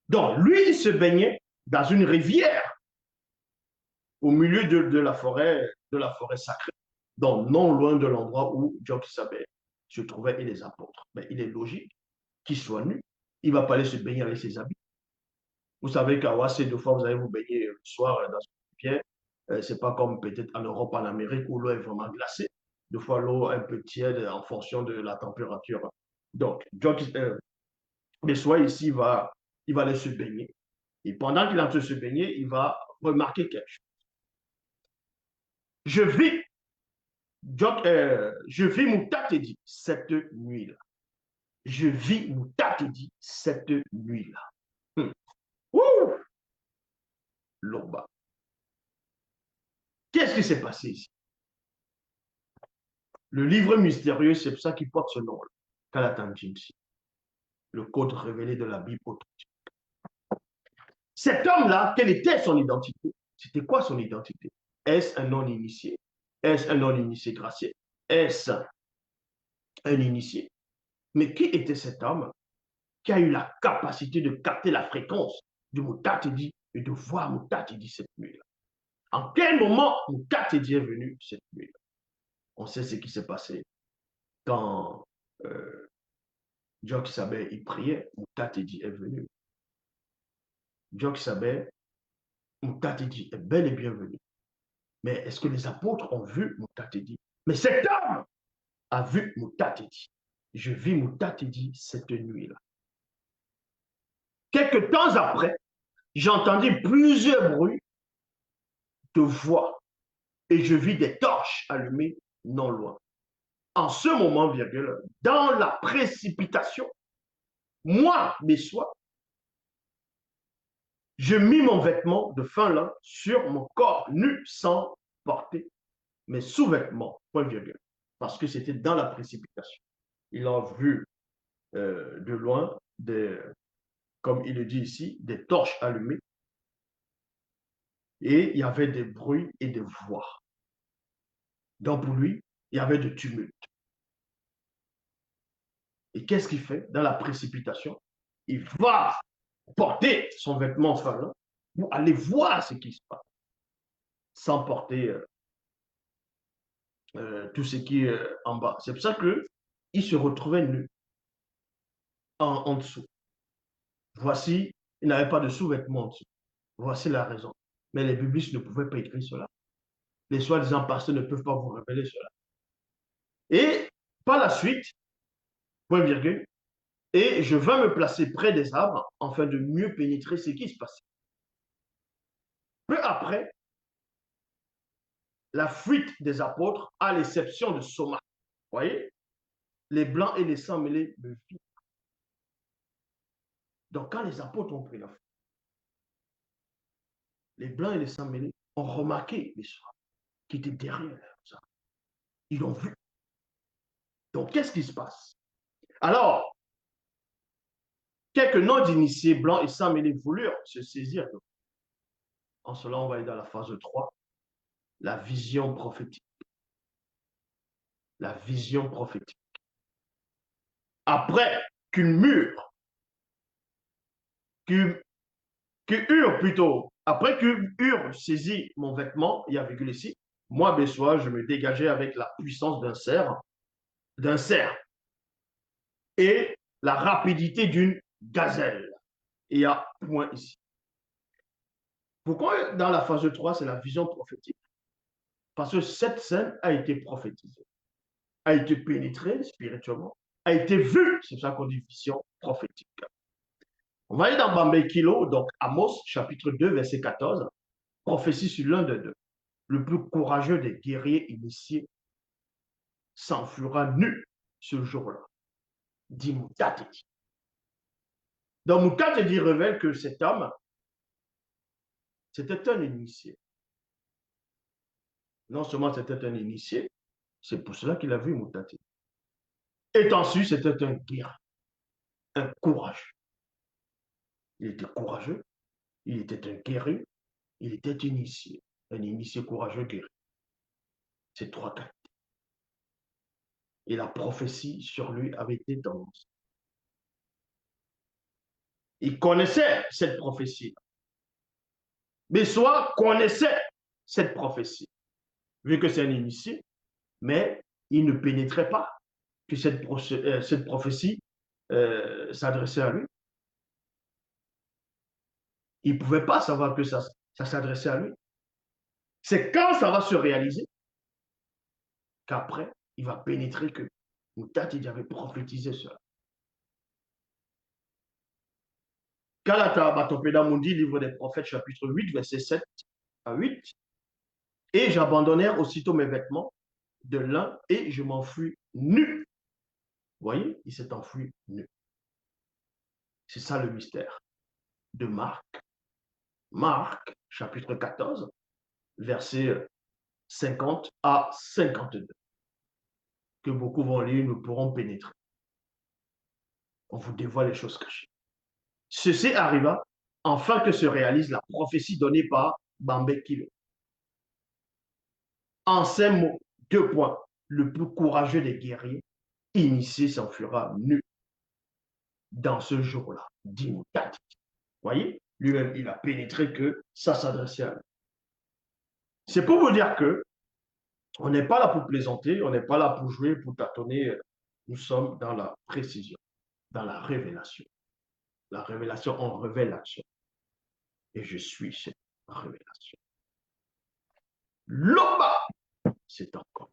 Donc, lui, il se baignait dans une rivière au milieu de la forêt sacrée, donc non loin de l'endroit où Job-Sabet se trouvait et les apôtres. Mais il est logique qu'il soit nu. Il ne va pas aller se baigner avec ses habits. Vous savez qu'à Ouassé, deux fois, vous allez vous baigner le soir dans une rivière. Ce n'est pas comme peut-être en Europe, en Amérique, où l'eau est vraiment glacée. Deux fois, l'eau est un peu tiède en fonction de la température. Donc, Job, le soir ici, il va aller se baigner. Et pendant qu'il est en train de se baigner, il va remarquer quelque chose. Je vis, je vis Moutatedi cette nuit-là. Je vis Moutatedi cette nuit-là. Ouh, Loba. Qu'est-ce qui s'est passé ici? Le livre mystérieux, c'est pour ça qu'il porte ce nom-là. Kalatan Jimsi. Le code révélé de la Bible authentique. Cet homme-là, quelle était son identité? C'était quoi son identité? Est-ce un non-initié? Est-ce un non-initié gracié? Est-ce un initié? Mais qui était cet homme qui a eu la capacité de capter la fréquence de Moutatedi et de voir Moutatedi cette nuit-là? En quel moment Moutatedi est venu cette nuit-là? On sait ce qui s'est passé quand Jock Sabet il priait, Moutatedi est venu. Jock Sabet, Moutatedi est bel et bien venu. Mais est-ce que les apôtres ont vu Moutatedi? Mais cet homme a vu Moutatedi. Je vis Moutatedi cette nuit-là. Quelques temps après, j'ai entendu plusieurs bruits de voix et je vis des torches allumées non loin. En ce moment, virgule, dans la précipitation, moi, mes soins, je mis mon vêtement de fin lin sur mon corps nu sans porter mes sous-vêtements, point virgule, parce que c'était dans la précipitation. Il a vu de loin, comme il le dit ici, des torches allumées et il y avait des bruits et des voix. Donc pour lui, il y avait de tumulte. Et qu'est-ce qu'il fait dans la précipitation? Il va porter son vêtement fin pour aller voir ce qui se passe, sans porter tout ce qui est en bas. C'est pour ça qu'il se retrouvait nu en dessous. Voici, il n'avait pas de sous-vêtements en dessous. Voici la raison. Mais les biblistes ne pouvaient pas écrire cela. Les soi-disant pasteurs ne peuvent pas vous révéler cela. Et par la suite, point virgule, et je vais me placer près des arbres afin de mieux pénétrer ce qui se passait. Peu après, la fuite des apôtres, à l'exception de Soma. Vous voyez, les blancs et les sangs mêlés me vivent. Donc, quand les apôtres ont pris la fuite, les blancs et les sangs mêlés ont remarqué les soins qui étaient derrière ça. Ils l'ont vu. Donc, qu'est-ce qui se passe? Alors, quelques noms d'initiés blancs et sangs mêlés voulurent se saisir. En cela, on va aller dans la phase 3, la vision prophétique. La vision prophétique. Après qu'une mûre, que Hur plutôt, après que Hur saisit mon vêtement, il y a virgule ici, moi, Bessois, je me dégageais avec la puissance d'un cerf et la rapidité d'une gazelle. Et il y a point ici. Pourquoi dans la phase 3, c'est la vision prophétique? Parce que cette scène a été prophétisée, a été pénétrée spirituellement, a été vue, c'est ça qu'on dit vision prophétique. On va aller dans Bambé Kilo, donc Amos, chapitre 2, verset 14, prophétie sur l'un de deux. Le plus courageux des guerriers initiés s'enfuira nu ce jour-là, dit Moutatedi. Donc Moutatedi révèle que cet homme, c'était un initié. Non seulement c'était un initié, c'est pour cela qu'il a vu Moutatedi. Et ensuite, c'était un guerrier, un courageux. Il était courageux, il était un guerrier, il était initié. Un initié courageux guerrier. C'est trois qualités. Et la prophétie sur lui avait été tendance. Il connaissait cette prophétie. Bessoir connaissait cette prophétie, vu que c'est un initié, mais il ne pénétrait pas que cette prophétie s'adressait à lui. Il ne pouvait pas savoir que ça s'adressait à lui. C'est quand ça va se réaliser qu'après, il va pénétrer que Moutati avait prophétisé cela. Kalata Batopeda Mundi, livre des prophètes, chapitre 8, verset 7 à 8. Et j'abandonnèrent aussitôt mes vêtements de lin et je m'enfuis nu. Vous voyez, il s'est enfui nu. C'est ça le mystère de Marc. Marc, chapitre 14, verset 50 à 52, que beaucoup vont lire, nous pourrons pénétrer. On vous dévoile les choses cachées. Ceci arriva afin que se réalise la prophétie donnée par Bambé Kilo. En ces mots, 2 points. Le plus courageux des guerriers, initié, s'enfuira nu dans ce jour-là, dit Moutati. Voyez, lui-même, il a pénétré que ça s'adressait à lui. C'est pour vous dire que on n'est pas là pour plaisanter, on n'est pas là pour jouer, pour tâtonner. Nous sommes dans la précision, dans la révélation. La révélation en révélation. Et je suis cette révélation. L'Oba, c'est encore.